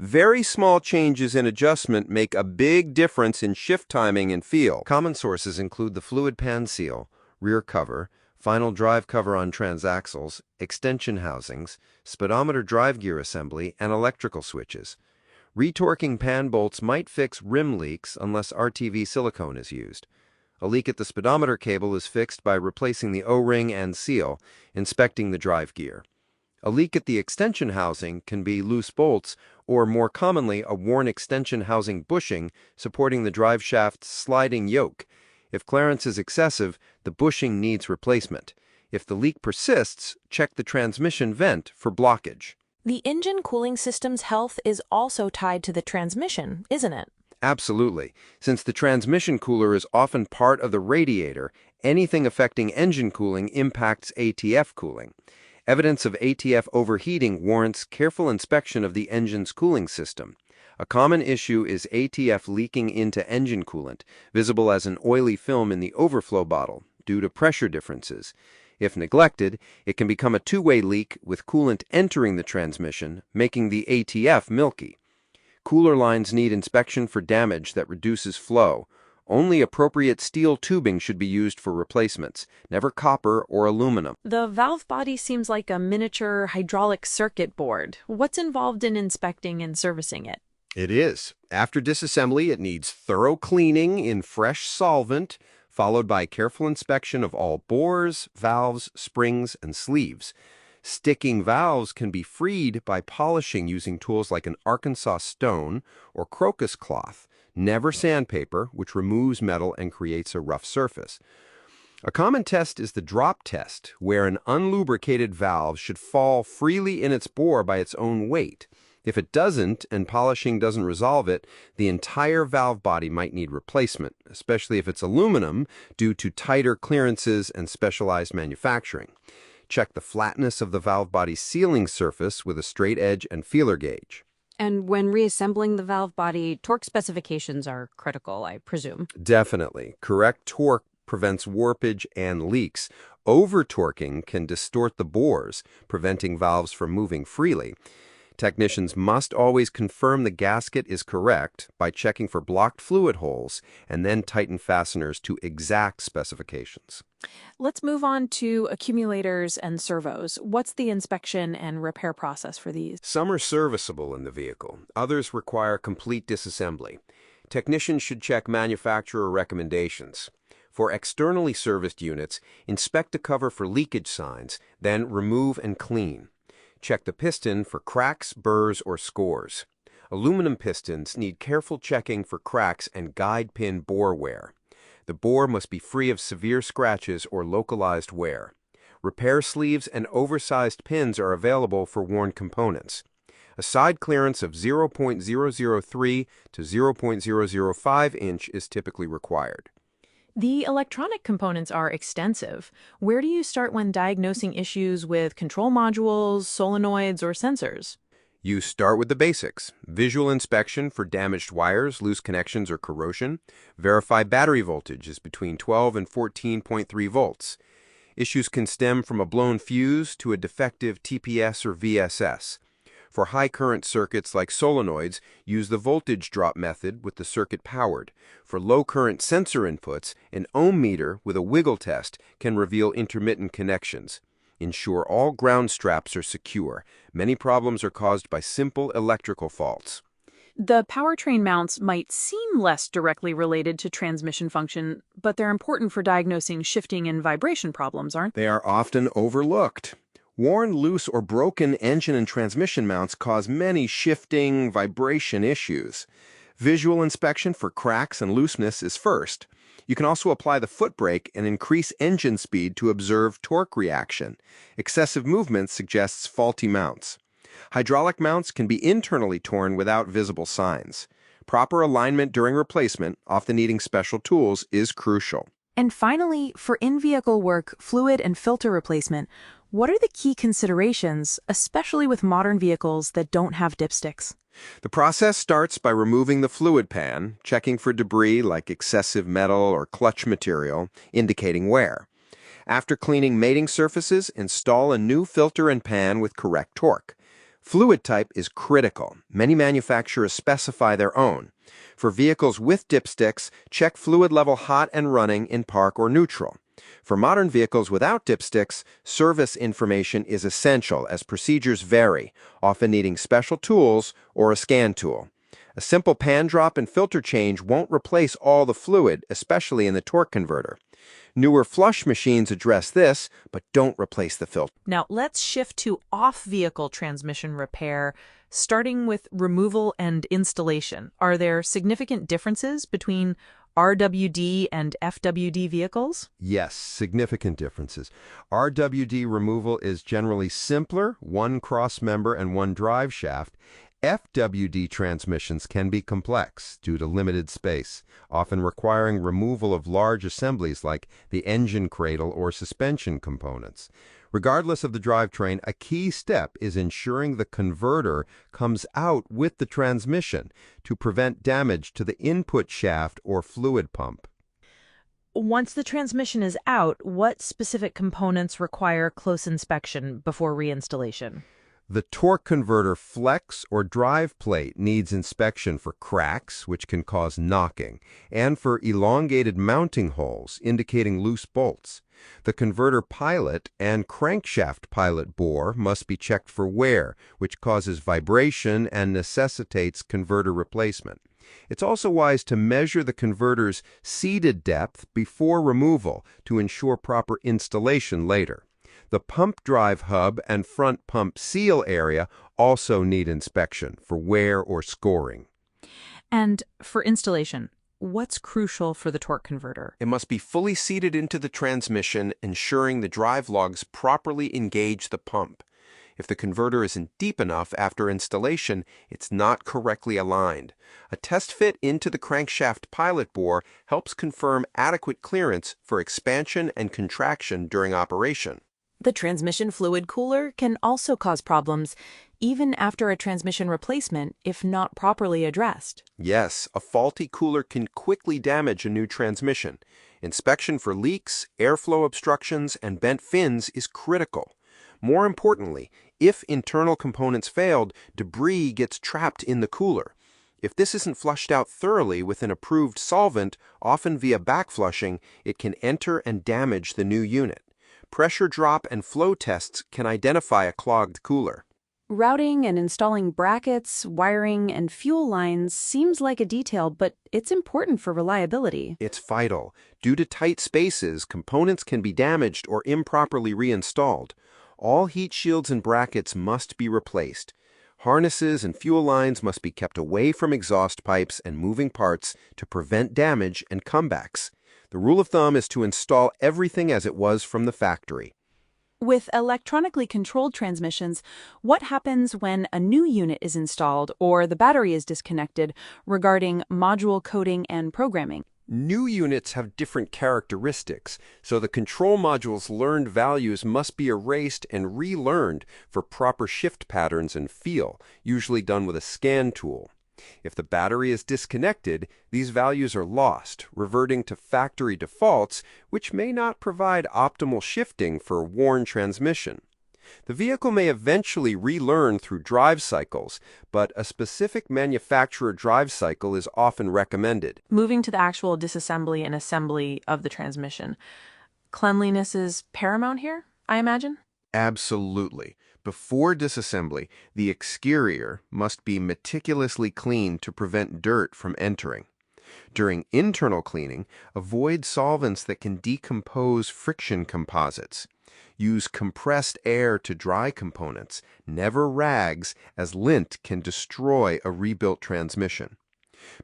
Very small changes in adjustment make a big difference in shift timing and feel. Common sources include the fluid pan seal, rear cover, final drive cover on transaxles, extension housings, speedometer drive gear assembly, and electrical switches. Retorquing pan bolts might fix rim leaks unless RTV silicone is used. A leak at the speedometer cable is fixed by replacing the O-ring and seal, inspecting the drive gear. A leak at the extension housing can be loose bolts or, more commonly, a worn extension housing bushing supporting the drive shaft's sliding yoke. If clearance is excessive, the bushing needs replacement. If the leak persists, check the transmission vent for blockage. The engine cooling system's health is also tied to the transmission, isn't it? Absolutely. Since the transmission cooler is often part of the radiator, anything affecting engine cooling impacts ATF cooling. Evidence of ATF overheating warrants careful inspection of the engine's cooling system. A common issue is ATF leaking into engine coolant, visible as an oily film in the overflow bottle, due to pressure differences. If neglected, it can become a two-way leak with coolant entering the transmission, making the ATF milky. Cooler lines need inspection for damage that reduces flow. Only appropriate steel tubing should be used for replacements, never copper or aluminum. The valve body seems like a miniature hydraulic circuit board. What's involved in inspecting and servicing it? It is. After disassembly, it needs thorough cleaning in fresh solvent, followed by careful inspection of all bores, valves, springs, and sleeves. Sticking valves can be freed by polishing using tools like an Arkansas stone or crocus cloth, never sandpaper, which removes metal and creates a rough surface. A common test is the drop test, where an unlubricated valve should fall freely in its bore by its own weight. If it doesn't, and polishing doesn't resolve it, the entire valve body might need replacement, especially if it's aluminum, due to tighter clearances and specialized manufacturing. Check the flatness of the valve body sealing surface with a straight edge and feeler gauge. And when reassembling the valve body, torque specifications are critical, I presume. Definitely. Correct torque prevents warpage and leaks. Over-torquing can distort the bores, preventing valves from moving freely. Technicians must always confirm the gasket is correct by checking for blocked fluid holes and then tighten fasteners to exact specifications. Let's move on to accumulators and servos. What's the inspection and repair process for these? Some are serviceable in the vehicle. Others require complete disassembly. Technicians should check manufacturer recommendations. For externally serviced units, inspect the cover for leakage signs, then remove and clean. Check the piston for cracks, burrs, or scores. Aluminum pistons need careful checking for cracks and guide pin bore wear. The bore must be free of severe scratches or localized wear. Repair sleeves and oversized pins are available for worn components. A side clearance of 0.003 to 0.005 inch is typically required. The electronic components are extensive. Where do you start when diagnosing issues with control modules, solenoids, or sensors? You start with the basics. Visual inspection for damaged wires, loose connections, or corrosion. Verify battery voltage is between 12 and 14.3 volts. Issues can stem from a blown fuse to a defective TPS or VSS. For high current circuits like solenoids, use the voltage drop method with the circuit powered. For low current sensor inputs, an ohm meter with a wiggle test can reveal intermittent connections. Ensure all ground straps are secure. Many problems are caused by simple electrical faults. The powertrain mounts might seem less directly related to transmission function, but they're important for diagnosing shifting and vibration problems, aren't they? They are often overlooked. Worn, loose, or broken engine and transmission mounts cause many shifting, vibration issues. Visual inspection for cracks and looseness is first. You can also apply the foot brake and increase engine speed to observe torque reaction. Excessive movement suggests faulty mounts. Hydraulic mounts can be internally torn without visible signs. Proper alignment during replacement, often needing special tools, is crucial. And finally, for in-vehicle work, fluid and filter replacement, what are the key considerations, especially with modern vehicles that don't have dipsticks? The process starts by removing the fluid pan, checking for debris like excessive metal or clutch material, indicating wear. After cleaning mating surfaces, install a new filter and pan with correct torque. Fluid type is critical. Many manufacturers specify their own. For vehicles with dipsticks, check fluid level hot and running in park or neutral. For modern vehicles without dipsticks, service information is essential as procedures vary, often needing special tools or a scan tool. A simple pan drop and filter change won't replace all the fluid, especially in the torque converter. Newer flush machines address this, but don't replace the filter. Now, let's shift to off-vehicle transmission repair, starting with removal and installation. Are there significant differences between RWD and FWD vehicles? Yes, significant differences. RWD removal is generally simpler, one cross member and one drive shaft. FWD transmissions can be complex due to limited space, often requiring removal of large assemblies like the engine cradle or suspension components. Regardless of the drivetrain, a key step is ensuring the converter comes out with the transmission to prevent damage to the input shaft or fluid pump. Once the transmission is out, what specific components require close inspection before reinstallation? The torque converter flex or drive plate needs inspection for cracks, which can cause knocking, and for elongated mounting holes indicating loose bolts. The converter pilot and crankshaft pilot bore must be checked for wear, which causes vibration and necessitates converter replacement. It's also wise to measure the converter's seated depth before removal to ensure proper installation later. The pump drive hub and front pump seal area also need inspection for wear or scoring. And for installation, what's crucial for the torque converter? It must be fully seated into the transmission, ensuring the drive lugs properly engage the pump. If the converter isn't deep enough after installation, it's not correctly aligned. A test fit into the crankshaft pilot bore helps confirm adequate clearance for expansion and contraction during operation. The transmission fluid cooler can also cause problems, even after a transmission replacement, if not properly addressed. Yes, a faulty cooler can quickly damage a new transmission. Inspection for leaks, airflow obstructions, and bent fins is critical. More importantly, if internal components failed, debris gets trapped in the cooler. If this isn't flushed out thoroughly with an approved solvent, often via backflushing, it can enter and damage the new unit. Pressure drop and flow tests can identify a clogged cooler. Routing and installing brackets, wiring, and fuel lines seems like a detail, but it's important for reliability. It's vital. Due to tight spaces, components can be damaged or improperly reinstalled. All heat shields and brackets must be replaced. Harnesses and fuel lines must be kept away from exhaust pipes and moving parts to prevent damage and comebacks. The rule of thumb is to install everything as it was from the factory. With electronically controlled transmissions, what happens when a new unit is installed or the battery is disconnected regarding module coding and programming? New units have different characteristics, so the control module's learned values must be erased and relearned for proper shift patterns and feel, usually done with a scan tool. If the battery is disconnected, these values are lost, reverting to factory defaults, which may not provide optimal shifting for a worn transmission. The vehicle may eventually relearn through drive cycles, but a specific manufacturer drive cycle is often recommended. Moving to the actual disassembly and assembly of the transmission, cleanliness is paramount here, I imagine? Absolutely. Before disassembly, the exterior must be meticulously cleaned to prevent dirt from entering. During internal cleaning, avoid solvents that can decompose friction composites. Use compressed air to dry components, never rags, as lint can destroy a rebuilt transmission.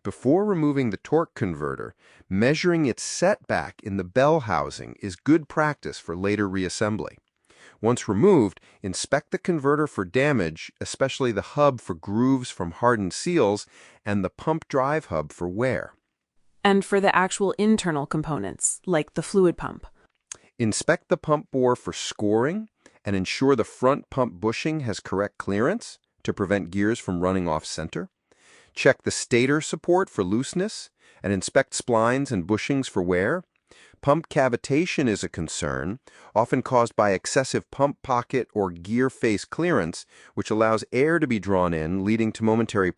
Before removing the torque converter, measuring its setback in the bell housing is good practice for later reassembly. Once removed, inspect the converter for damage, especially the hub for grooves from hardened seals and the pump drive hub for wear. And for the actual internal components, like the fluid pump? Inspect the pump bore for scoring and ensure the front pump bushing has correct clearance to prevent gears from running off center. Check the stator support for looseness and inspect splines and bushings for wear. Pump cavitation is a concern, often caused by excessive pump pocket or gear face clearance, which allows air to be drawn in, leading to momentary